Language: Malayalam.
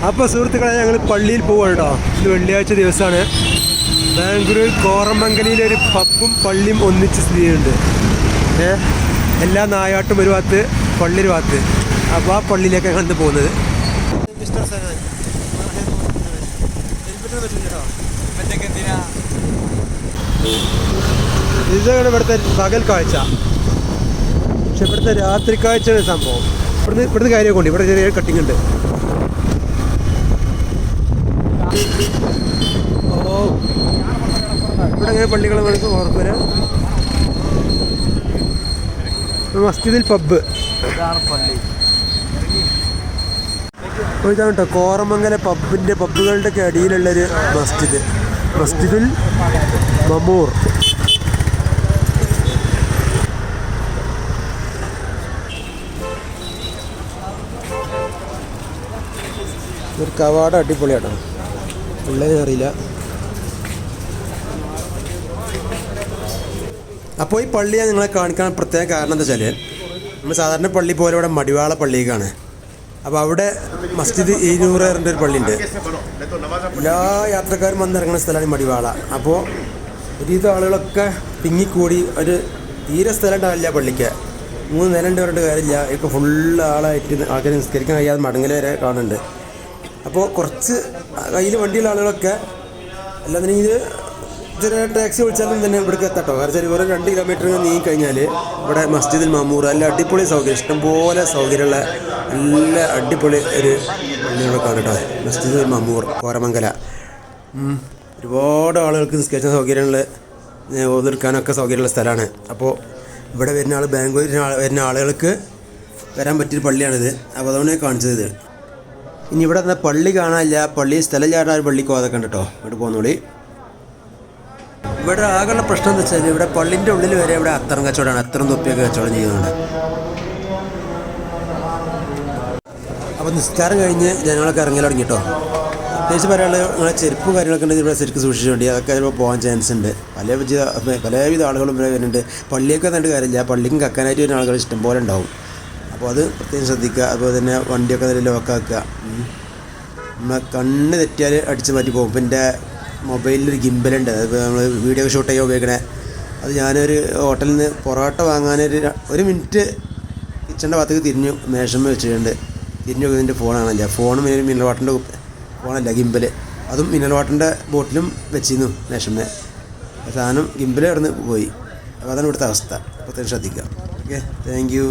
അപ്പോൾ സുഹൃത്തുക്കളെ ഞങ്ങൾ പള്ളിയിൽ പോവാണ് കേട്ടോ. ഇത് വെള്ളിയാഴ്ച ദിവസമാണ്. ബാംഗ്ലൂരിൽ കോറമംഗലിയിലൊരു പബ്ബും പള്ളിയും ഒന്നിച്ച് സ്ഥിതി ചെയ്യുന്നുണ്ട്. എല്ലാ നായാട്ടും ഒരു ഭാഗത്ത്, പള്ളി ഒരു ഭാഗത്ത്. അപ്പോൾ ആ പള്ളിയിലേക്കാണ് ഞങ്ങൾ പോകുന്നത്. ഇതാണ് ഇവിടുത്തെ പകൽ കാഴ്ച. പക്ഷെ ഇവിടുത്തെ രാത്രി കാഴ്ചയാണ് സംഭവം. ഇവിടുത്തെ കാര്യമൊക്കെ ഉണ്ട്. ഇവിടെ ചെറിയ കട്ടിങ് ഉണ്ട്. ഇവിടെ അങ്ങനെ പള്ളികളെ നമുക്ക് ഓർമ്മ. മസ്ജിദിൽ പബ്ബ് ഇതാണ് കേട്ടോ. കോറമംഗല പബ്ബുകളുടെ ഒക്കെ അടിയിലുള്ളൊരു മസ്ജിദ്, മസ്ജിദുൽ മമൂർ. ഒരു കവാട അടിപൊളിയാട്ടോ. ഉള്ളതിനെ അറിയില്ല. അപ്പോൾ ഈ പള്ളി ഞാൻ നിങ്ങളെ കാണിക്കാൻ പ്രത്യേക കാരണം എന്താ വെച്ചാൽ, നമ്മൾ സാധാരണ പള്ളി പോലെ ഇവിടെ മടിവാള പള്ളിക്കാണ്. അപ്പോൾ അവിടെ മസ്ജിദ് 200 ഒരു പള്ളിയുണ്ട്. എല്ലാ യാത്രക്കാരും വന്നിറങ്ങുന്ന സ്ഥലമാണ് മടിവാള. അപ്പോൾ ഒരുവിധ ആളുകളൊക്കെ തിങ്ങിക്കൂടി ഒരു തീരെ സ്ഥലം ഉണ്ടാവില്ല പള്ളിക്ക്. 3 നില ഉണ്ട് പറഞ്ഞിട്ട് കാര്യമില്ല. ഇപ്പോൾ ഫുള്ള് ആളായിട്ട് ആൾക്കാർ നിസ്കരിക്കാൻ കഴിയാതെ മടങ്ങൽ വരെ കാണുന്നുണ്ട്. അപ്പോൾ കുറച്ച് കയ്യിൽ വണ്ടിയുള്ള ആളുകളൊക്കെ അല്ലാതെ ഇത് ചെറിയ ടാക്സി വിളിച്ചാലും തന്നെ ഇവിടേക്ക് എത്താട്ടോ. കാരണം ഒരു 2 കിലോമീറ്റർ നീങ്ങി കഴിഞ്ഞാൽ ഇവിടെ മസ്ജിദുൽ മമൂർ നല്ല അടിപൊളി സൗകര്യം, ഇഷ്ടംപോലെ സൗകര്യമുള്ള നല്ല അടിപൊളി ഒരു പള്ളികളെ കാണട്ടോ. മസ്ജിദുൽ മമൂർ കോരമംഗല. ഒരുപാട് ആളുകൾക്ക് നിസ്കരിച്ച സൗകര്യങ്ങൾ ഓതെടുക്കാനൊക്കെ സൗകര്യമുള്ള സ്ഥലമാണ്. അപ്പോൾ ഇവിടെ വരുന്ന ബാംഗ്ലൂരിൽ വരുന്ന ആളുകൾക്ക് വരാൻ പറ്റിയൊരു പള്ളിയാണിത്. അപ്പോൾ അതുകൊണ്ട് കാണിച്ചത്. ഇനി ഇവിടെ നിന്ന് പള്ളി കാണാനില്ല, പള്ളി സ്ഥലം ചാടാൻ ഒരു പള്ളിക്ക് പോകാതൊക്കെ ഉണ്ട് കേട്ടോ. ഇവിടെ പോകുന്നോളി. ഇവിടെ ആകെയുള്ള പ്രശ്നം എന്താ വെച്ചാൽ ഇവിടെ പള്ളിൻ്റെ ഉള്ളിൽ വരെ ഇവിടെ അത്തരം കച്ചവടമാണ്. അത്തരം തൊപ്പിയൊക്കെ കച്ചവടം ചെയ്യുന്നുണ്ട്. അപ്പോൾ നിസ്കാരം കഴിഞ്ഞ് ജനങ്ങളൊക്കെ ഇറങ്ങി തുടങ്ങി കേട്ടോ. പ്രത്യേകിച്ച് പറയാനുള്ളത് നിങ്ങളെ ചെരുപ്പും കാര്യങ്ങളൊക്കെ ഉണ്ടെങ്കിൽ ഇവിടെ ശരിക്കും സൂക്ഷിച്ചു വേണ്ടി അതൊക്കെ ചിലപ്പോൾ പോകാൻ ചാൻസ് ഉണ്ട്. പലവിധ ആളുകളും ഇവിടെ വരുന്നുണ്ട്. പള്ളിയൊക്കെ വന്നിട്ട് കാര്യമില്ല, പള്ളിക്കും കക്കാനായിട്ട് വരുന്ന ആളുകൾ ഇഷ്ടംപോലെ ഉണ്ടാവും. അപ്പോൾ അത് പ്രത്യേകം ശ്രദ്ധിക്കുക. അതുപോലെ തന്നെ വണ്ടിയൊക്കെ നല്ല ലോക്കാക്കുക. നമ്മൾ കണ്ണ് തെറ്റിയാൽ അടിച്ച് മാറ്റി പോകും. ഇപ്പം എൻ്റെ മൊബൈലിലൊരു ഗിംബലുണ്ട്, അത് നമ്മൾ വീഡിയോ ഷൂട്ട് ചെയ്യാൻ ഉപയോഗിക്കണേ. അത് ഞാനൊരു ഹോട്ടലിൽ നിന്ന് പൊറോട്ട വാങ്ങാനൊരു മിനിറ്റ് കിച്ചൻ്റെ ഭാഗത്തേക്ക് തിരിഞ്ഞു മേശമ്മ വെച്ചിട്ടുണ്ട്. തിരിഞ്ഞു നോക്കുന്നതിൻ്റെ ഫോണാണല്ല, ഫോണും മിനറൽ വാട്ടറിൻ്റെ ഫോണല്ല, ഗിംബൽ. അതും മിനറൽ വാട്ടറിൻ്റെ ബോട്ടിലും വെച്ചിരുന്നു മേശമ്മ. സാധനം ഗിംബൽ കിടന്ന് പോയി. അപ്പോൾ അതാണ് ഇവിടുത്തെ അവസ്ഥ. പ്രത്യേകം ശ്രദ്ധിക്കുക. Okay, thank you.